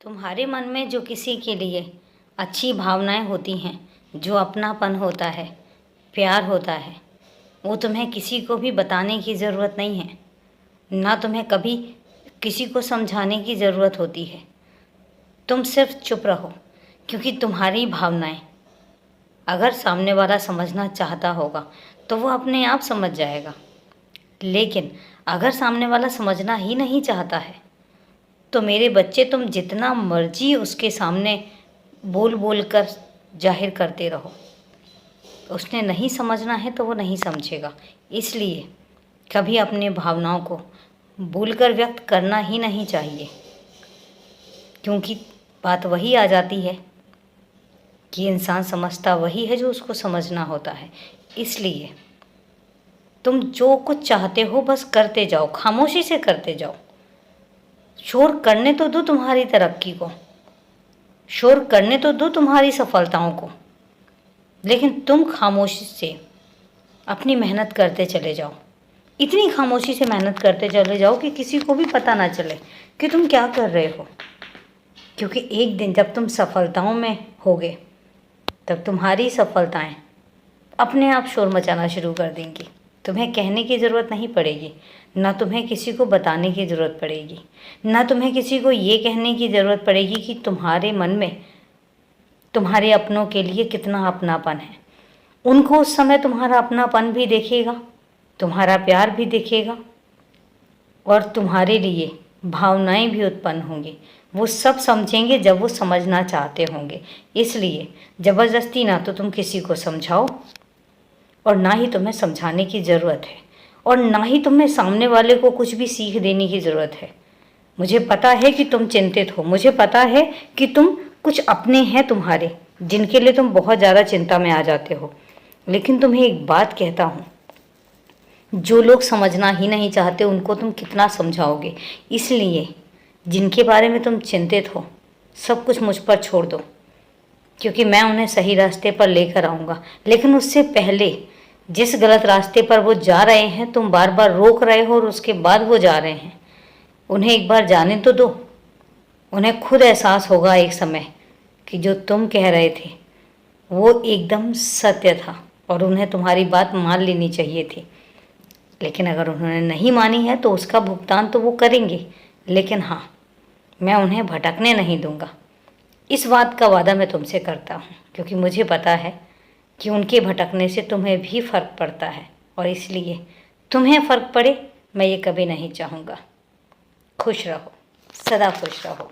तुम्हारे मन में जो किसी के लिए अच्छी भावनाएं होती हैं, जो अपनापन होता है, प्यार होता है, वो तुम्हें किसी को भी बताने की ज़रूरत नहीं है। ना तुम्हें कभी किसी को समझाने की ज़रूरत होती है। तुम सिर्फ चुप रहो, क्योंकि तुम्हारी भावनाएं अगर सामने वाला समझना चाहता होगा तो वो अपने आप समझ जाएगा। लेकिन अगर सामने वाला समझना ही नहीं चाहता है तो मेरे बच्चे, तुम जितना मर्जी उसके सामने बोल बोल कर जाहिर करते रहो, उसने नहीं समझना है तो वो नहीं समझेगा। इसलिए कभी अपने भावनाओं को भूलकर व्यक्त करना ही नहीं चाहिए, क्योंकि बात वही आ जाती है कि इंसान समझता वही है जो उसको समझना होता है। इसलिए तुम जो कुछ चाहते हो बस करते जाओ, खामोशी से करते जाओ। शोर करने तो दो तुम्हारी तरक्की को, शोर करने तो दो तुम्हारी सफलताओं को, लेकिन तुम खामोशी से अपनी मेहनत करते चले जाओ। इतनी खामोशी से मेहनत करते चले जाओ कि किसी को भी पता ना चले कि तुम क्या कर रहे हो। क्योंकि एक दिन जब तुम सफलताओं में होगे तब तुम्हारी सफलताएं अपने आप शोर मचाना शुरू कर देंगी। तुम्हें कहने की ज़रूरत नहीं पड़ेगी, ना तुम्हें किसी को बताने की ज़रूरत पड़ेगी, ना तुम्हें किसी को ये कहने की ज़रूरत पड़ेगी कि तुम्हारे मन में तुम्हारे अपनों के लिए कितना अपनापन है। उनको उस समय तुम्हारा अपनापन भी दिखेगा, तुम्हारा प्यार भी दिखेगा और तुम्हारे लिए भावनाएं भी उत्पन्न होंगी। वो सब समझेंगे जब वो समझना चाहते होंगे। इसलिए ज़बरदस्ती ना तो तुम किसी को समझाओ और ना ही तुम्हें समझाने की ज़रूरत है, और ना ही तुम्हें सामने वाले को कुछ भी सीख देने की ज़रूरत है। मुझे पता है कि तुम चिंतित हो, मुझे पता है कि तुम कुछ अपने हैं तुम्हारे जिनके लिए तुम बहुत ज़्यादा चिंता में आ जाते हो। लेकिन तुम्हें एक बात कहता हूँ, जो लोग समझना ही नहीं चाहते उनको तुम कितना समझाओगे। इसलिए जिनके बारे में तुम चिंतित हो सब कुछ मुझ पर छोड़ दो, क्योंकि मैं उन्हें सही रास्ते पर लेकर आऊँगा। लेकिन उससे पहले जिस गलत रास्ते पर वो जा रहे हैं तुम बार बार रोक रहे हो और उसके बाद वो जा रहे हैं, उन्हें एक बार जाने तो दो। उन्हें खुद एहसास होगा एक समय कि जो तुम कह रहे थे वो एकदम सत्य था और उन्हें तुम्हारी बात मान लेनी चाहिए थी। लेकिन अगर उन्होंने नहीं मानी है तो उसका भुगतान तो वो करेंगे, लेकिन हाँ, मैं उन्हें भटकने नहीं दूंगा। इस बात का वादा मैं तुमसे करता हूँ, क्योंकि मुझे पता है कि उनके भटकने से तुम्हें भी फ़र्क पड़ता है, और इसलिए तुम्हें फ़र्क पड़े मैं ये कभी नहीं चाहूँगा। खुश रहो, सदा खुश रहो।